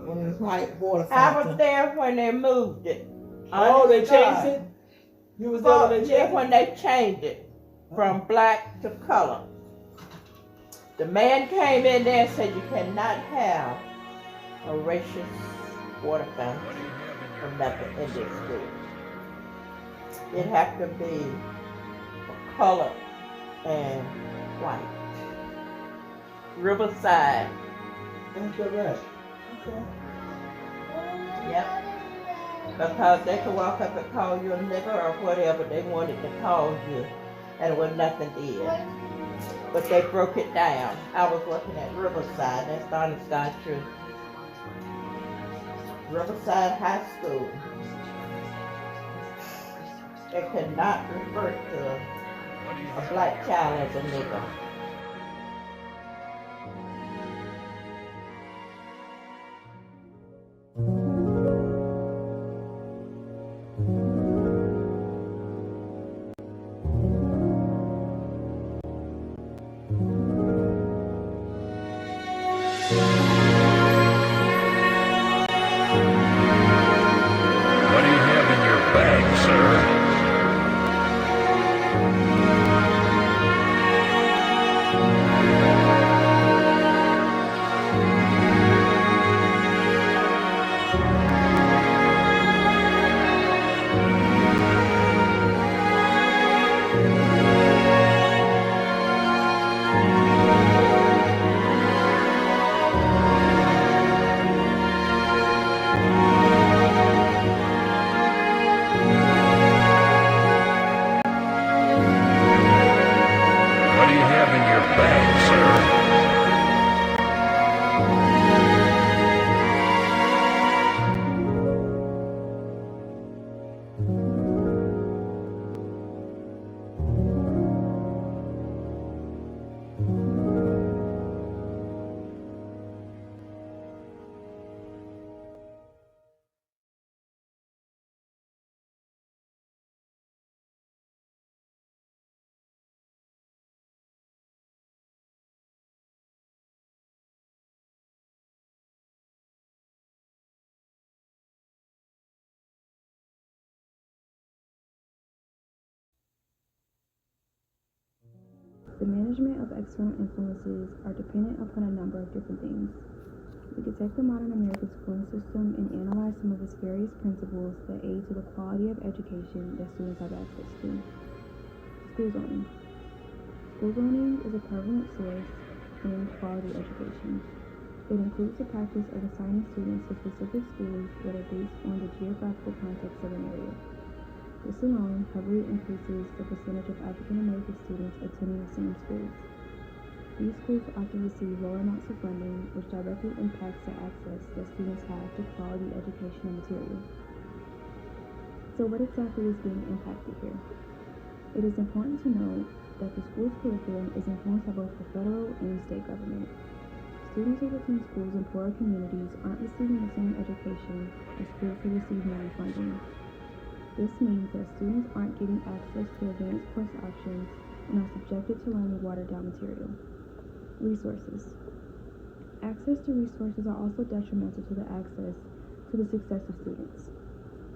white water I fountain. was there when they moved it. Oh, they changed it? You was there when they changed it? Yeah, when they changed it from black to color. The man came in there and said you cannot have a racist water fountain or nothing in this school. It have to be a color and white. Riverside. That's correct. Okay. Yep. Because they could walk up and call you a nigger or whatever they wanted to call you, and it was nothing did. But they broke it down. I was working at Riverside. That's the honest God truth. Riverside High School. They could not refer to a black child as a nigger. The management of external influences are dependent upon a number of different things. We could take the modern American schooling system and analyze some of its various principles that aid to the quality of education that students have access to. School zoning. School zoning is a prevalent source in quality education. It includes the practice of assigning students to specific schools that are based on the geographical context of an area. This alone heavily increases the percentage of African American students attending the same schools. These schools often receive lower amounts of funding, which directly impacts the access that students have to quality educational material. So what exactly is being impacted here? It is important to note that the school's curriculum is influenced by both the federal and state government. Students who attend schools in poorer communities aren't receiving the same education as schools who receive more funding. This means that students aren't getting access to advanced course options and are subjected to learning watered-down material. Resources. Access to resources are also detrimental to the access to the success of students.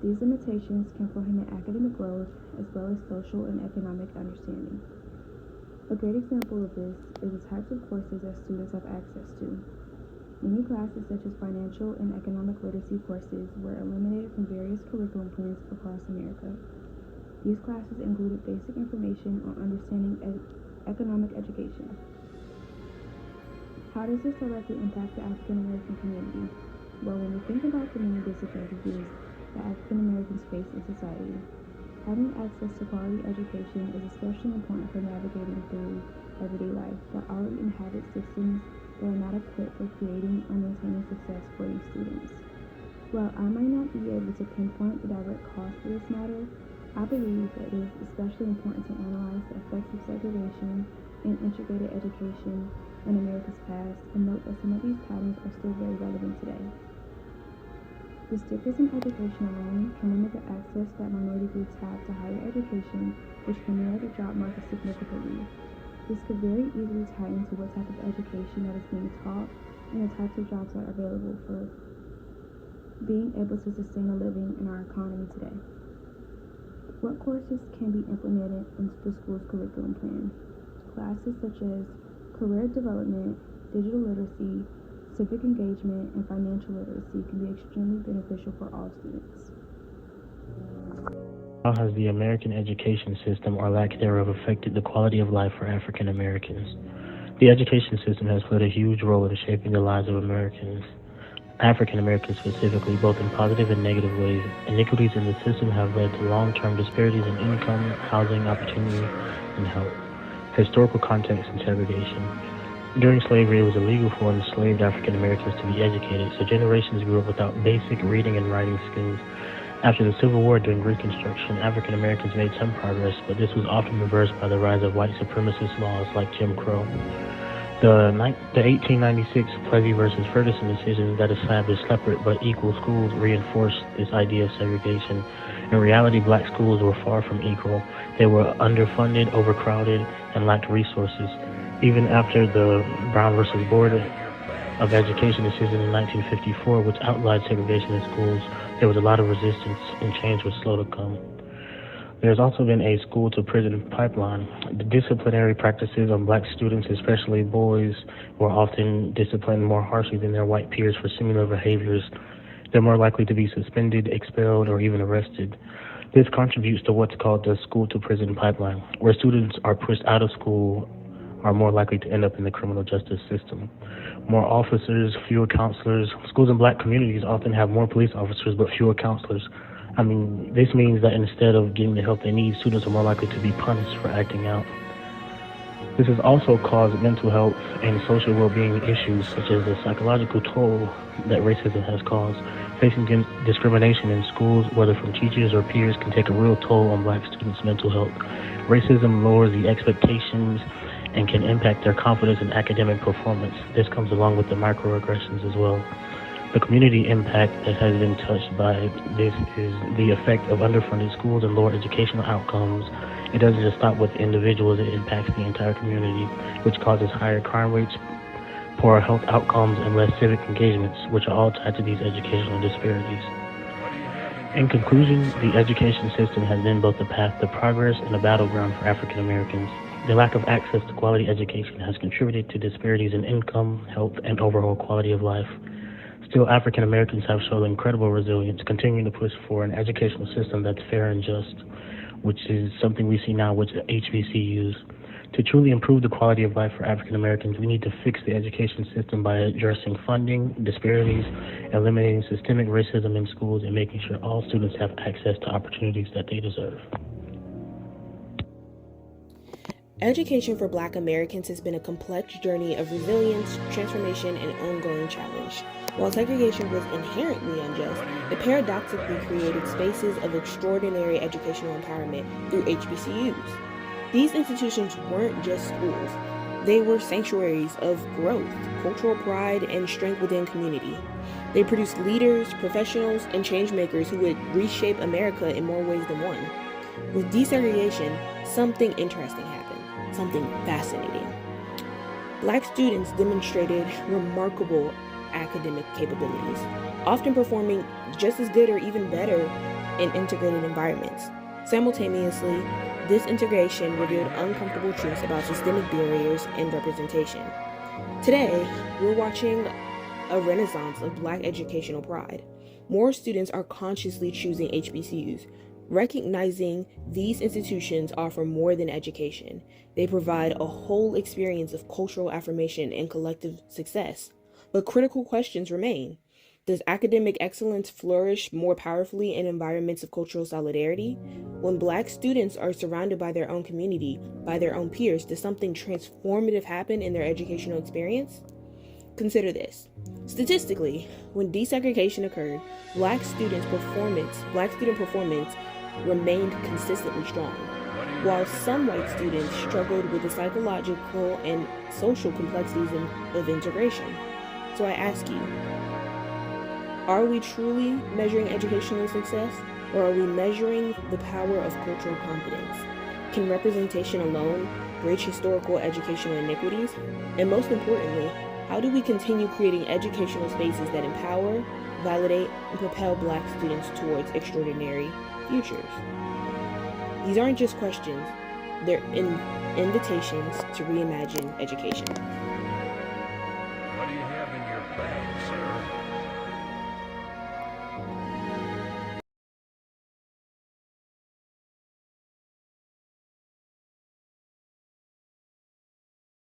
These limitations can prohibit academic growth as well as social and economic understanding. A great example of this is the types of courses that students have access to. Many classes such as financial and economic literacy courses were eliminated from various curriculum plans across America. These classes included basic information on understanding economic education. How does this directly impact the African American community? Well, when we think about the many disadvantages that African Americans face in society, having access to quality education is especially important for navigating through everyday life that already inhabits systems that are not equipped for creating or maintaining success for these students. While I might not be able to pinpoint the direct cause for this matter, I believe that it is especially important to analyze the effects of segregation and integrated education in America's past and note that some of these patterns are still very relevant today. This difference in education alone can limit the access that minority groups have to higher education, which can narrow the job market significantly. This could very easily tie into what type of education that is being taught and the types of jobs that are available for being able to sustain a living in our economy today. What courses can be implemented into the school's curriculum plan? Classes such as career development, digital literacy, civic engagement, and financial literacy can be extremely beneficial for all students. How has the American education system or lack thereof affected the quality of life for African Americans? The education system has played a huge role in shaping the lives of Americans, African Americans specifically, both in positive and negative ways. Inequities in the system have led to long-term disparities in income, housing, opportunity, and health. Historical context and segregation. During slavery, it was illegal for enslaved African Americans to be educated, so generations grew up without basic reading and writing skills. After the Civil War during Reconstruction, African Americans made some progress, but this was often reversed by the rise of white supremacist laws like Jim Crow. The 1896 Plessy versus Ferguson decision that established separate but equal schools reinforced this idea of segregation. In reality, black schools were far from equal. They were underfunded, overcrowded, and lacked resources. Even after the Brown versus Board of Education decision in 1954, which outlawed segregation in schools, there was a lot of resistance and change was slow to come. There's also been a school-to-prison pipeline. The disciplinary practices on black students, especially boys, were often disciplined more harshly than their white peers for similar behaviors. They're more likely to be suspended, expelled, or even arrested. This contributes to what's called the school-to-prison pipeline, where students are pushed out of school are more likely to end up in the criminal justice system. More officers, fewer counselors. Schools in black communities often have more police officers but fewer counselors. This means that instead of getting the help they need, students are more likely to be punished for acting out. This has also caused mental health and social well-being issues, such as the psychological toll that racism has caused. Facing discrimination in schools, whether from teachers or peers, can take a real toll on black students' mental health. Racism lowers the expectations and can impact their confidence in academic performance. This comes along with the microaggressions as well. The community impact that has been touched by this is the effect of underfunded schools and lower educational outcomes. It doesn't just stop with individuals, it impacts the entire community, which causes higher crime rates, poorer health outcomes, and less civic engagements, which are all tied to these educational disparities. In conclusion, the education system has been both a path to progress and a battleground for African Americans. The lack of access to quality education has contributed to disparities in income, health, and overall quality of life. Still, African Americans have shown incredible resilience, continuing to push for an educational system that's fair and just, which is something we see now with HBCUs. To truly improve the quality of life for African Americans, we need to fix the education system by addressing funding, disparities, eliminating systemic racism in schools, and making sure all students have access to opportunities that they deserve. Education for Black Americans has been a complex journey of resilience, transformation, and ongoing challenge. While segregation was inherently unjust, it paradoxically created spaces of extraordinary educational empowerment through HBCUs. These institutions weren't just schools. They were sanctuaries of growth, cultural pride, and strength within community. They produced leaders, professionals, and changemakers who would reshape America in more ways than one. With desegregation, something interesting happened, something fascinating. Black students demonstrated remarkable academic capabilities, often performing just as good or even better in integrated environments. Simultaneously, this integration revealed uncomfortable truths about systemic barriers and representation. Today, we're watching a renaissance of Black educational pride. More students are consciously choosing HBCUs, recognizing these institutions offer more than education. They provide a whole experience of cultural affirmation and collective success. But critical questions remain. Does academic excellence flourish more powerfully in environments of cultural solidarity? When Black students are surrounded by their own community, by their own peers, does something transformative happen in their educational experience? Consider this. Statistically, when desegregation occurred, Black student performance remained consistently strong, while some white students struggled with the psychological and social complexities of integration. So I ask you, are we truly measuring educational success, or are we measuring the power of cultural competence? Can representation alone bridge historical educational inequities? And most importantly, how do we continue creating educational spaces that empower, validate, and propel Black students towards extraordinary futures. These aren't just questions, they're invitations to reimagine education. What do you have in your bag, sir?